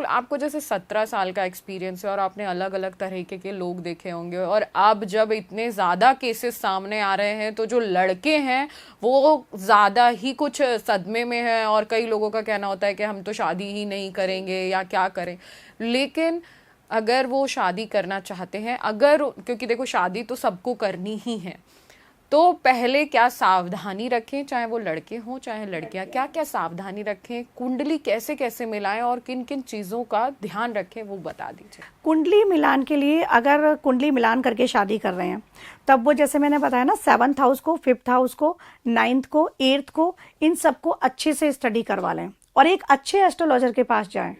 बिल्कुल। आपको जैसे 17 साल का एक्सपीरियंस है और आपने अलग अलग तरीके के लोग देखे होंगे, और अब जब इतने ज़्यादा केसेस सामने आ रहे हैं तो जो लड़के हैं वो ज़्यादा ही कुछ सदमे में है, और कई लोगों का कहना होता है कि हम तो शादी ही नहीं करेंगे या क्या करें। लेकिन अगर वो शादी करना चाहते हैं, अगर, क्योंकि देखो शादी तो सबको करनी ही है, तो पहले क्या सावधानी रखें, चाहे वो लड़के हों चाहे लड़कियां, क्या क्या सावधानी रखें, कुंडली कैसे कैसे मिलाएं और किन किन चीज़ों का ध्यान रखें, वो बता दीजिए। कुंडली मिलान के लिए, अगर कुंडली मिलान करके शादी कर रहे हैं तब वो जैसे मैंने बताया ना, 7th हाउस को, 5th हाउस को, 9th को, 8th को, इन सबको अच्छे से स्टडी करवा लें और एक अच्छे एस्ट्रोलॉजर के पास जाएं।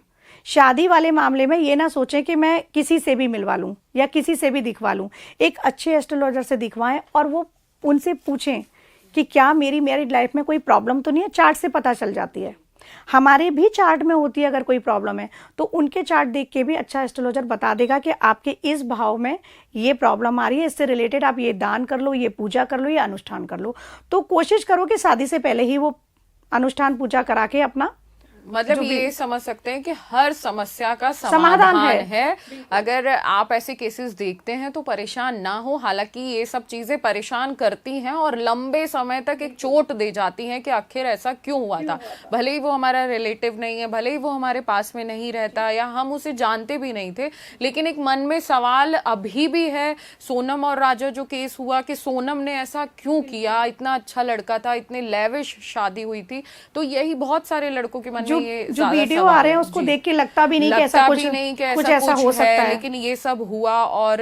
शादी वाले मामले में ये ना सोचें कि मैं किसी से भी मिलवा लूं या किसी से भी दिखवा लूं। एक अच्छे एस्ट्रोलॉजर से दिखवाएं और वो उनसे पूछें कि क्या मेरी मैरिड लाइफ में कोई प्रॉब्लम तो नहीं है। चार्ट से पता चल जाती है, हमारे भी चार्ट में होती है। अगर कोई प्रॉब्लम है तो उनके चार्ट देख के भी अच्छा एस्ट्रोलॉजर बता देगा कि आपके इस भाव में ये प्रॉब्लम आ रही है, इससे रिलेटेड आप ये दान कर लो, ये पूजा कर लो, ये अनुष्ठान कर लो। तो कोशिश करो कि शादी से पहले ही वो अनुष्ठान पूजा करा के अपना, मतलब ये समझ सकते हैं कि हर समस्या का समाधान है। अगर आप ऐसे केसेस देखते हैं तो परेशान ना हो। हालांकि ये सब चीजें परेशान करती हैं और लंबे समय तक एक चोट दे जाती हैं कि आखिर ऐसा क्यों हुआ था। भले ही वो हमारा रिलेटिव नहीं है, भले ही वो हमारे पास में नहीं रहता या हम उसे जानते भी नहीं थे, लेकिन एक मन में सवाल अभी भी है। सोनम और राजा जो केस हुआ कि सोनम ने ऐसा क्यों किया, इतना अच्छा लड़का था, इतने लेविश शादी हुई थी, तो यही बहुत सारे लड़कों के मन जो वीडियो आ रहे हैं उसको देख के लगता भी नहीं कि ऐसा कुछ ऐसा हो सकता है, लेकिन ये सब हुआ। और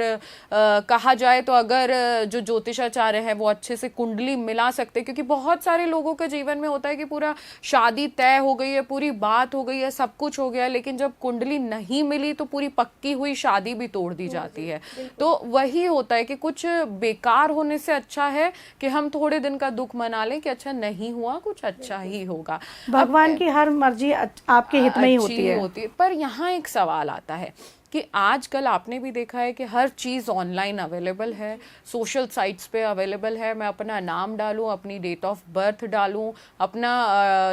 कहा जाए तो अगर जो ज्योतिषाचार्य है वो अच्छे से कुंडली मिला सकते, क्योंकि बहुत सारे लोगों के जीवन में होता है कि पूरा शादी तय हो गई है, पूरी बात हो गई है, सब कुछ हो गया है, लेकिन जब कुंडली नहीं मिली तो पूरी पक्की हुई शादी भी तोड़ दी जाती है। तो वही होता है कि कुछ बेकार होने से अच्छा है कि हम थोड़े दिन का दुख मना लें कि अच्छा नहीं हुआ, कुछ अच्छा ही होगा। भगवान की हर मर्जी आपके हित में ही होती है। पर यहाँ एक सवाल आता है कि आजकल आपने भी देखा है कि हर चीज़ ऑनलाइन अवेलेबल है, सोशल साइट्स पे अवेलेबल है। मैं अपना नाम डालूं, अपनी डेट ऑफ बर्थ डालूं, अपना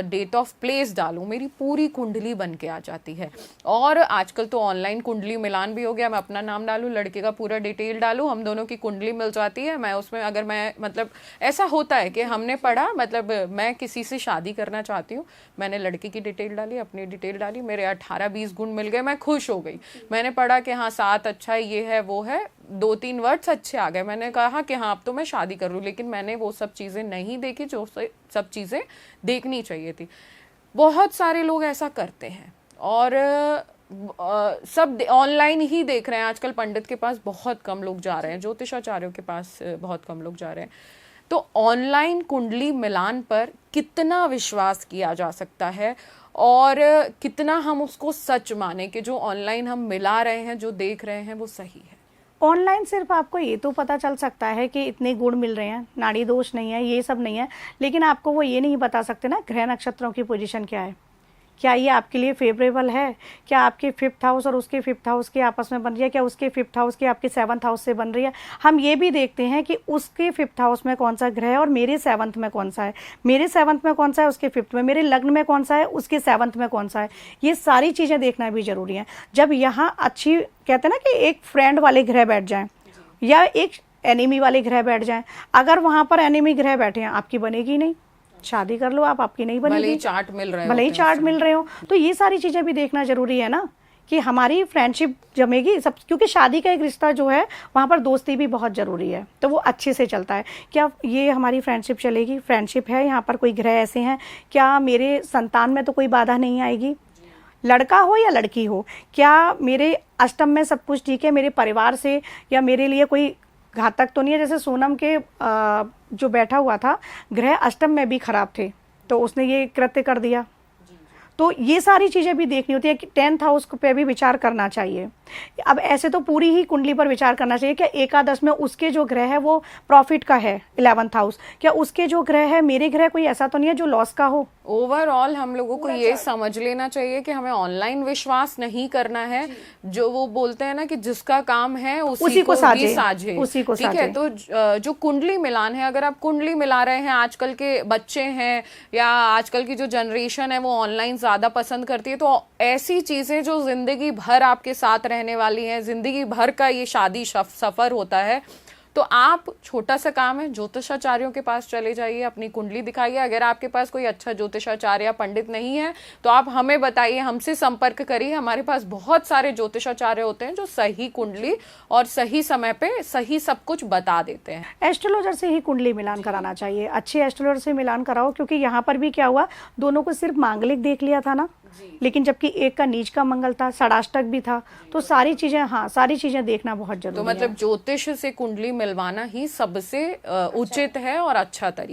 डेट ऑफ प्लेस डालूं, मेरी पूरी कुंडली बन के आ जाती है। और आजकल तो ऑनलाइन कुंडली मिलान भी हो गया। मैं अपना नाम डालूं, लड़के का पूरा डिटेल डालूं, हम दोनों की कुंडली मिल जाती है। मैं उसमें, अगर मैं, मतलब ऐसा होता है कि हमने पढ़ा, मतलब मैं किसी से शादी करना चाहती हूँ, मैंने लड़के की डिटेल डाली, अपनी डिटेल डाली, मेरे 18-20 गुण मिल गए, मैं खुश हो गई। मैंने पढ़ा कि हाँ 7 अच्छा है, ये है वो है, 2-3 वर्ड्स अच्छे आ गए, मैंने कहा कि हाँ अब तो मैं शादी कर लूँ। लेकिन मैंने वो सब चीज़ें नहीं देखी जो सब चीज़ें देखनी चाहिए थी। बहुत सारे लोग ऐसा करते हैं और सब ऑनलाइन ही देख रहे हैं। आजकल पंडित के पास बहुत कम लोग जा रहे हैं, ज्योतिषाचार्यों के पास बहुत कम लोग जा रहे हैं। तो ऑनलाइन कुंडली मिलान पर कितना विश्वास किया जा सकता है और कितना हम उसको सच माने कि जो ऑनलाइन हम मिला रहे हैं, जो देख रहे हैं, वो सही है? ऑनलाइन सिर्फ आपको ये तो पता चल सकता है कि इतने गुण मिल रहे हैं, नाड़ी दोष नहीं है, ये सब नहीं है, लेकिन आपको वो ये नहीं बता सकते ना ग्रह नक्षत्रों की पोजीशन क्या है, क्या ये आपके लिए फेवरेबल है, क्या आपके 5th हाउस और उसके 5th हाउस के आपस में बन रही है, क्या उसके 5th हाउस के आपके 7th हाउस से बन रही है। हम ये भी देखते हैं कि उसके 5th हाउस में कौन सा ग्रह है और मेरे 7th में कौन सा है, मेरे 7th में कौन सा है, उसके 5th में, मेरे लग्न में कौन सा है, उसके 7th में कौन सा है। ये सारी चीज़ें देखना भी जरूरी है। जब यहाँ अच्छी, कहते हैं ना कि एक फ्रेंड वाले ग्रह बैठ जाएं या एक एनिमी वाले ग्रह बैठ जाएं, अगर वहाँ पर एनिमी ग्रह बैठे हैं, आपकी बनेगी नहीं, शादी कर लो आप, आपकी नहीं बनेगी, भले ही चार्ट मिल रहे हो। तो ये सारी चीजें भी देखना जरूरी है ना कि हमारी फ्रेंडशिप जमेगी सब, क्योंकि शादी का एक रिश्ता जो है वहाँ पर दोस्ती भी बहुत जरूरी है, तो वो अच्छे से चलता है। क्या ये हमारी फ्रेंडशिप चलेगी, फ्रेंडशिप है, यहाँ पर कोई ग्रह ऐसे हैं, क्या मेरे संतान में तो कोई बाधा नहीं आएगी, लड़का हो या लड़की हो, क्या मेरे अष्टम में सब कुछ ठीक है, मेरे परिवार से या मेरे लिए कोई घातक तो नहीं है। जैसे सोनम के जो बैठा हुआ था ग्रह अष्टम में भी खराब थे, तो उसने ये कृत्य कर दिया। तो ये सारी चीज़ें भी देखनी होती है कि 10th हाउस पे भी विचार करना चाहिए। अब ऐसे तो पूरी ही कुंडली पर विचार करना चाहिए। क्या एकादश में उसके जो ग्रह है वो प्रॉफिट का है 11th हाउस, क्या उसके जो ग्रह है, मेरे ग्रह कोई ऐसा तो नहीं है जो लॉस का हो। ओवरऑल हम लोगों को ये समझ लेना चाहिए कि हमें ऑनलाइन विश्वास नहीं करना है। जो वो बोलते हैं ना कि जिसका काम है उसी को साझे, उसी को ठीक है। तो जो कुंडली मिलान है, अगर आप कुंडली मिला रहे हैं, आजकल के बच्चे हैं या आजकल की जो जनरेशन है वो ऑनलाइन ज्यादा पसंद करती है, तो ऐसी चीजें जो जिंदगी भर आपके साथ रहने वाली हैं, जिंदगी भर का ये शादी सफर होता है, तो आप छोटा सा काम है, ज्योतिषाचार्यों के पास चले जाइए, अपनी कुंडली दिखाइए। अगर आपके पास कोई अच्छा ज्योतिषाचार्य या पंडित नहीं है तो आप हमें बताइए, हमसे संपर्क करिए। हमारे पास बहुत सारे ज्योतिषाचार्य होते हैं जो सही कुंडली और सही समय पे सही सब कुछ बता देते हैं। एस्ट्रोलॉजर से ही कुंडली मिलान कराना चाहिए, अच्छे एस्ट्रोलॉजर से मिलान कराओ, क्योंकि यहाँ पर भी क्या हुआ, दोनों को सिर्फ मांगलिक देख लिया था ना, लेकिन जबकि एक का नीच का मंगल था, षडाष्टक भी था, तो सारी चीजें, हाँ सारी चीजें देखना बहुत जरूरी तो है। मतलब ज्योतिष से कुंडली मिलवाना ही सबसे उचित है और अच्छा तरीका।